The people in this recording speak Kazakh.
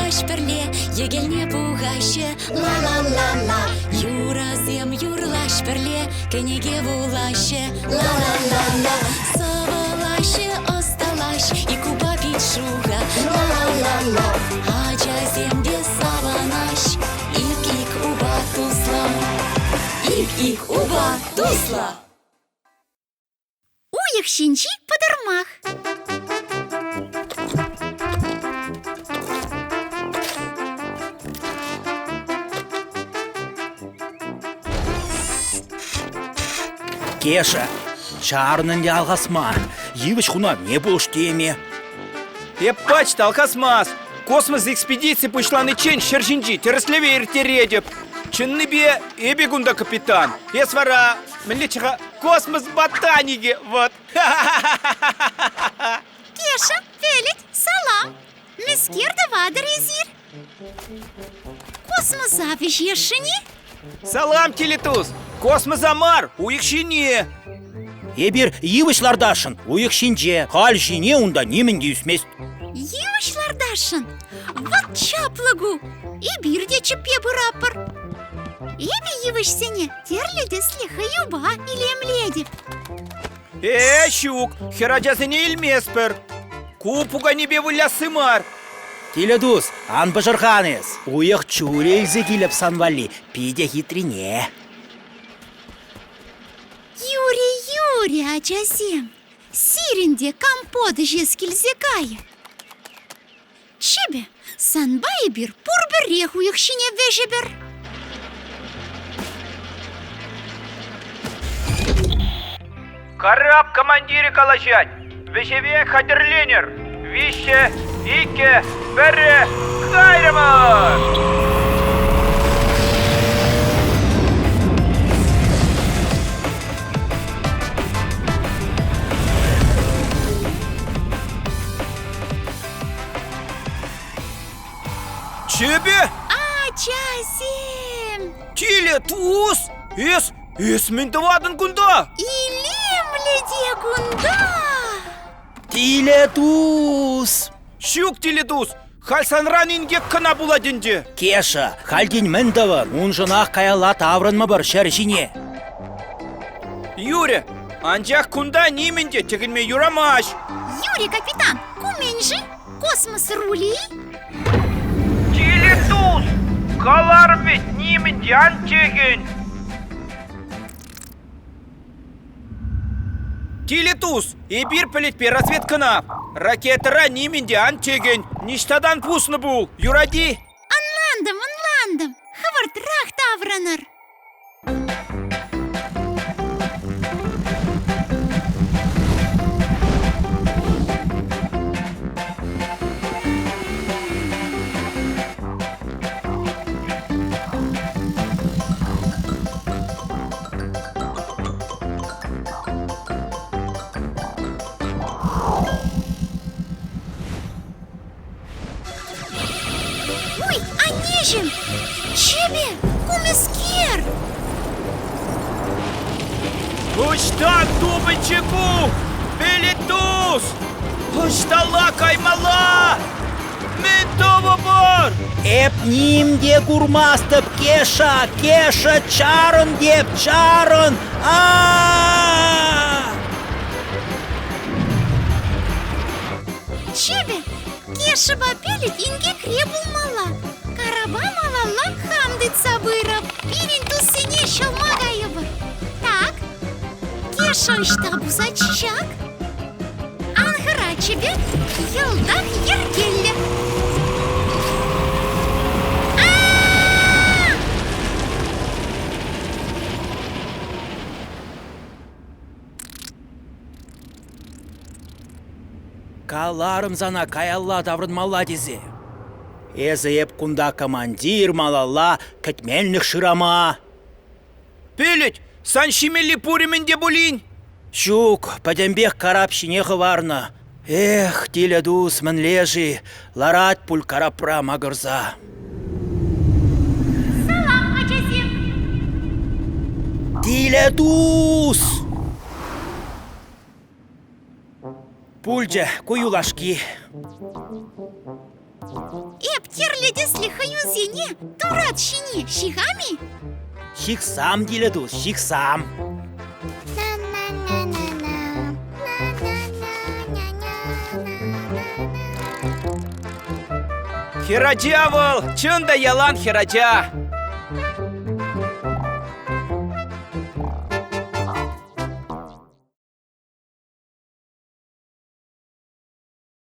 юрлаш бірле, егелне буғашы, ла-ла-ла-ла. Юразем юрлаш бірле, кенеге булашы, ла-ла-ла-ла. Савалашы, осталаш, и куба пит-шуға, ла-ла-ла-ла. Ачаземде саванаш, ик-ик уба тусла. Ик-ик уба тусла. Уйық шинчи подырмақ. Кеша, чарнынде алғасма. Евіш құна не болш деме. Еппачты алқасмас. Космос экспедиции пушланы чен шершинжи тереслевер тередеп. Чынны бе эбегунда капитан. Есвара, млечеха космос ботаники, вот. Кеша, Фелит, салам. Мескерді вадыр езір. Космос авиш ешіні? Салам, Телетуз. Космос Амар, уйықшине. Ебір евішлардашын, уйық шинже, хал жине унда немінде үсмест. Евішлардашын. Вот чаплыгу. И бирде чіпе бұрапыр. Эбі евішсене терледі слеха юба или емледі. Щук, хераджазыне илмеспер. Купуга небе выллясы мар. Теледус, ан бажырханес. Уйық чурейзі келіп санвали, пиде хитрине. Юри, ачасем. Сиренде компоты жез келзекая. Чебе, санбай бір пұрбірех уйықшине вежі бір. Караб командире калачать. Вешеве хадерленер. Вище, ике, бере, кайрама. Чебе? Ачасем. Телетуз? Эсмінді вадын күнда? Илемледе гунда. Теледус! Щук, Телетуз, хальсанран ингек кына буладынде. Кеша, халден міндавын, он жынақ каялла таврынма бір шәршіне. Юре, анжақ күнда немінде тегінме юрамаш. Юрий, капитан, куменжи космос рули. Телетуз, қалар бет немінде антеген. Телетуз, ебір пілетпе разведкана. Ракетара немінде антеген. Ништадан пусны бұл, юради. Анландым. Хавартрах тавраныр. Ой, анежем! Чебе, кумескер! Уштан дубычегу! Телетуз! Уштала каймала! Ментова бар! Эп нимде курмастып, Кеша, чарын деп, чарын! Чебе, кеша бапелит инге кребулмала. Караба малалла хамдыт сабырап. Пирин туссене шалмагайыбыр. Так, кеша штабуза чак. Анхыра чебе, елдах ергелле. Каларым зана каялла таврынмалла дезе. Эзі еп кунда командир малалла кәтменлік шырама. Пелет, сан шимели пурименде булин. Щук, падембек карап шинеғы варна. Эх, Теледус мінлежі, ларат пуль карапра мағырза. Салам, ачасем. Теледус! Пульже, куюлашки. Эп Терледесле хаюзене, турат шине, шигами? Шиксам диледус, шиксам. Хираджа вол, чында ялан хираджа.